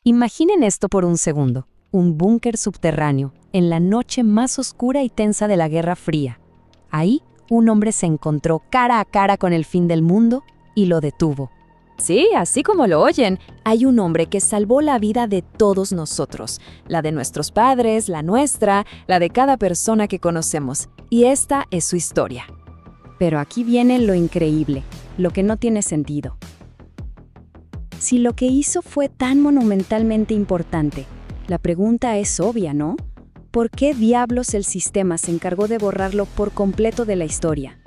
Imaginen esto por un segundo. Un búnker subterráneo, en la noche más oscura y tensa de la Guerra Fría. Ahí, un hombre se encontró cara a cara con el fin del mundo y lo detuvo. Sí, así como lo oyen, hay un hombre que salvó la vida de todos nosotros, la de nuestros padres, la nuestra, la de cada persona que conocemos. Y esta es su historia. Pero aquí viene lo increíble, lo que no tiene sentido. Si lo que hizo fue tan monumentalmente importante, la pregunta es obvia, ¿no? ¿Por qué diablos el sistema se encargó de borrarlo por completo de la historia?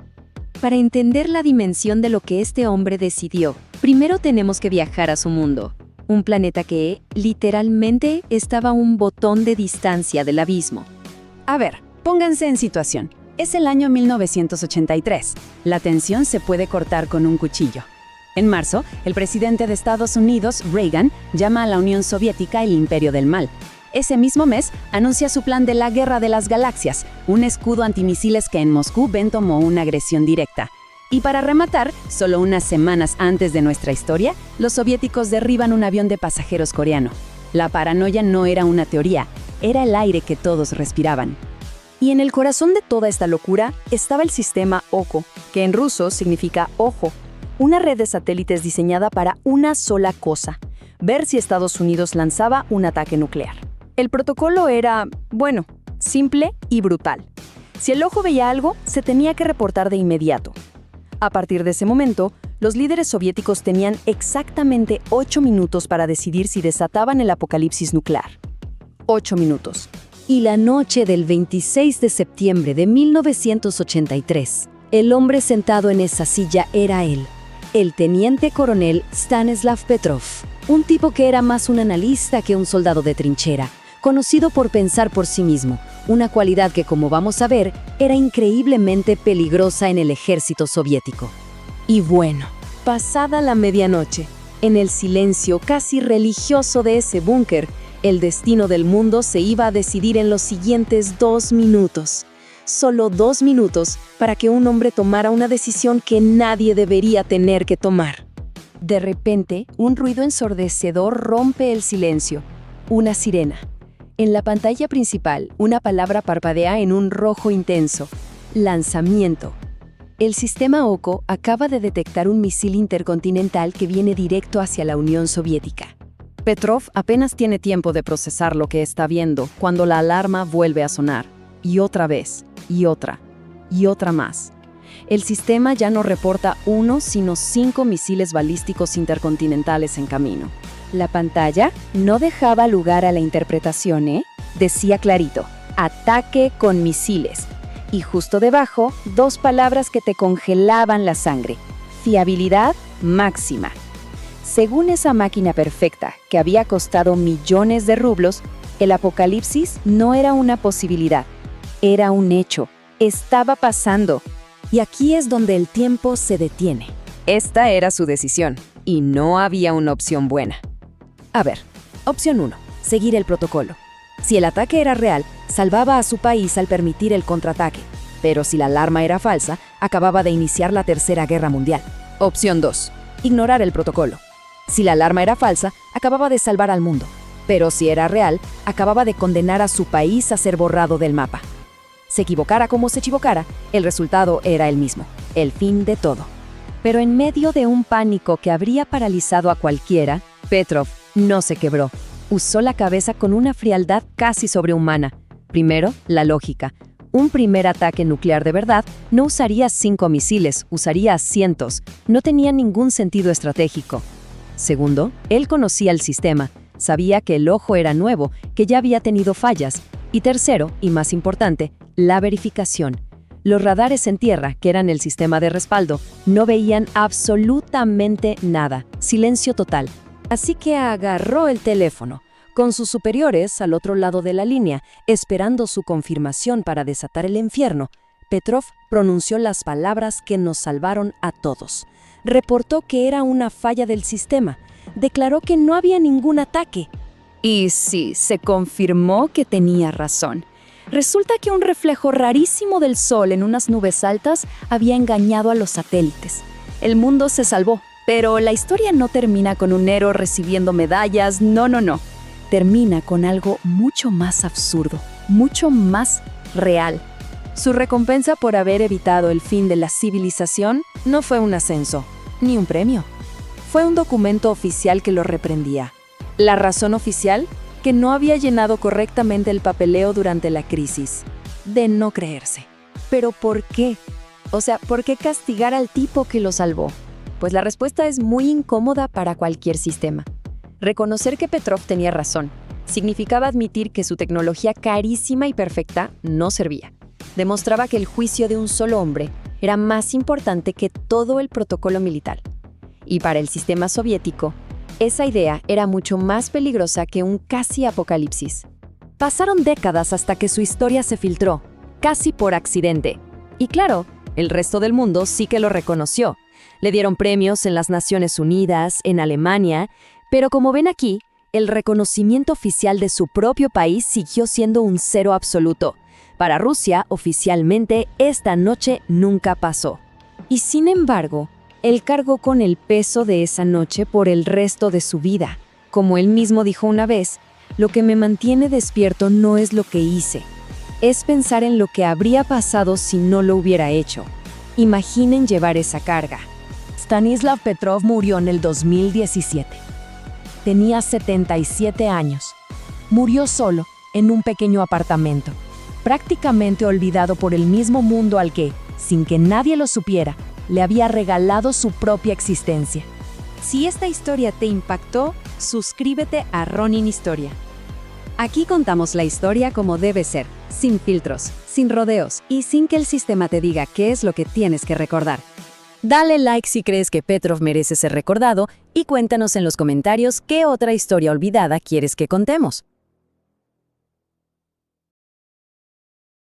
Para entender la dimensión de lo que este hombre decidió, primero tenemos que viajar a su mundo. Un planeta que, literalmente, estaba a un botón de distancia del abismo. A ver, pónganse en situación. Es el año 1983. La tensión se puede cortar con un cuchillo. En marzo, el presidente de Estados Unidos, Reagan, llama a la Unión Soviética el Imperio del Mal. Ese mismo mes, anuncia su plan de la Guerra de las Galaxias, un escudo antimisiles que en Moscú ven como una agresión directa. Y para rematar, solo unas semanas antes de nuestra historia, los soviéticos derriban un avión de pasajeros coreano. La paranoia no era una teoría, era el aire que todos respiraban. Y en el corazón de toda esta locura estaba el sistema OKO, que en ruso significa ojo. Una red de satélites diseñada para una sola cosa: ver si Estados Unidos lanzaba un ataque nuclear. El protocolo era, bueno, simple y brutal. Si el ojo veía algo, se tenía que reportar de inmediato. A partir de ese momento, los líderes soviéticos tenían exactamente 8 minutos para decidir si desataban el apocalipsis nuclear. 8 minutos. Y la noche del 26 de septiembre de 1983, el hombre sentado en esa silla era él, el teniente coronel Stanislav Petrov, un tipo que era más un analista que un soldado de trinchera, conocido por pensar por sí mismo, una cualidad que, como vamos a ver, era increíblemente peligrosa en el ejército soviético. Y bueno, pasada la medianoche, en el silencio casi religioso de ese búnker, el destino del mundo se iba a decidir en los siguientes 2 minutos. Solo 2 minutos para que un hombre tomara una decisión que nadie debería tener que tomar. De repente, un ruido ensordecedor rompe el silencio. Una sirena. En la pantalla principal, una palabra parpadea en un rojo intenso. Lanzamiento. El sistema OKO acaba de detectar un misil intercontinental que viene directo hacia la Unión Soviética. Petrov apenas tiene tiempo de procesar lo que está viendo cuando la alarma vuelve a sonar. Y otra vez, y otra más. El sistema ya no reporta 1, sino 5 misiles balísticos intercontinentales en camino. La pantalla no dejaba lugar a la interpretación, ¿eh? Decía clarito: ataque con misiles. Y justo debajo, 2 palabras que te congelaban la sangre: fiabilidad máxima. Según esa máquina perfecta, que había costado millones de rublos, el apocalipsis no era una posibilidad, era un hecho, estaba pasando. Y aquí es donde el tiempo se detiene. Esta era su decisión, y no había una opción buena. A ver, opción 1, seguir el protocolo. Si el ataque era real, salvaba a su país al permitir el contraataque. Pero si la alarma era falsa, acababa de iniciar la Tercera Guerra Mundial. Opción 2, ignorar el protocolo. Si la alarma era falsa, acababa de salvar al mundo. Pero si era real, acababa de condenar a su país a ser borrado del mapa. Se equivocara como se equivocara, el resultado era el mismo: el fin de todo. Pero en medio de un pánico que habría paralizado a cualquiera, Petrov no se quebró. Usó la cabeza con una frialdad casi sobrehumana. Primero, la lógica. Un primer ataque nuclear de verdad no usaría 5 misiles, usaría cientos. No tenía ningún sentido estratégico. Segundo, él conocía el sistema. Sabía que el ojo era nuevo, que ya había tenido fallas. Y tercero, y más importante, la verificación. Los radares en tierra, que eran el sistema de respaldo, no veían absolutamente nada. Silencio total. Así que agarró el teléfono, con sus superiores al otro lado de la línea, esperando su confirmación para desatar el infierno. Petrov pronunció las palabras que nos salvaron a todos. Reportó que era una falla del sistema. Declaró que no había ningún ataque. Y sí, se confirmó que tenía razón. Resulta que un reflejo rarísimo del sol en unas nubes altas había engañado a los satélites. El mundo se salvó, Pero la historia no termina con un héroe recibiendo medallas, no. Termina con algo mucho más absurdo, mucho más real. Su recompensa por haber evitado el fin de la civilización no fue un ascenso, ni un premio. Fue un documento oficial que lo reprendía. La razón oficial, que no había llenado correctamente el papeleo durante la crisis. De no creerse. ¿Pero por qué? O sea, ¿por qué castigar al tipo que lo salvó? Pues la respuesta es muy incómoda para cualquier sistema. Reconocer que Petrov tenía razón significaba admitir que su tecnología carísima y perfecta no servía. Demostraba que el juicio de un solo hombre era más importante que todo el protocolo militar. Y para el sistema soviético, esa idea era mucho más peligrosa que un casi apocalipsis. Pasaron décadas hasta que su historia se filtró, casi por accidente. Y claro, el resto del mundo sí que lo reconoció. Le dieron premios en las Naciones Unidas, en Alemania, pero como ven aquí, el reconocimiento oficial de su propio país siguió siendo un cero absoluto. Para Rusia, oficialmente, esta noche nunca pasó. Y sin embargo, él cargó con el peso de esa noche por el resto de su vida. Como él mismo dijo una vez, lo que me mantiene despierto no es lo que hice, es pensar en lo que habría pasado si no lo hubiera hecho. Imaginen llevar esa carga. Stanislav Petrov murió en el 2017. Tenía 77 años. Murió solo, en un pequeño apartamento, prácticamente olvidado por el mismo mundo al que, sin que nadie lo supiera, le había regalado su propia existencia. Si esta historia te impactó, suscríbete a Ronin Historia. Aquí contamos la historia como debe ser, sin filtros, sin rodeos y sin que el sistema te diga qué es lo que tienes que recordar. Dale like si crees que Petrov merece ser recordado y cuéntanos en los comentarios qué otra historia olvidada quieres que contemos.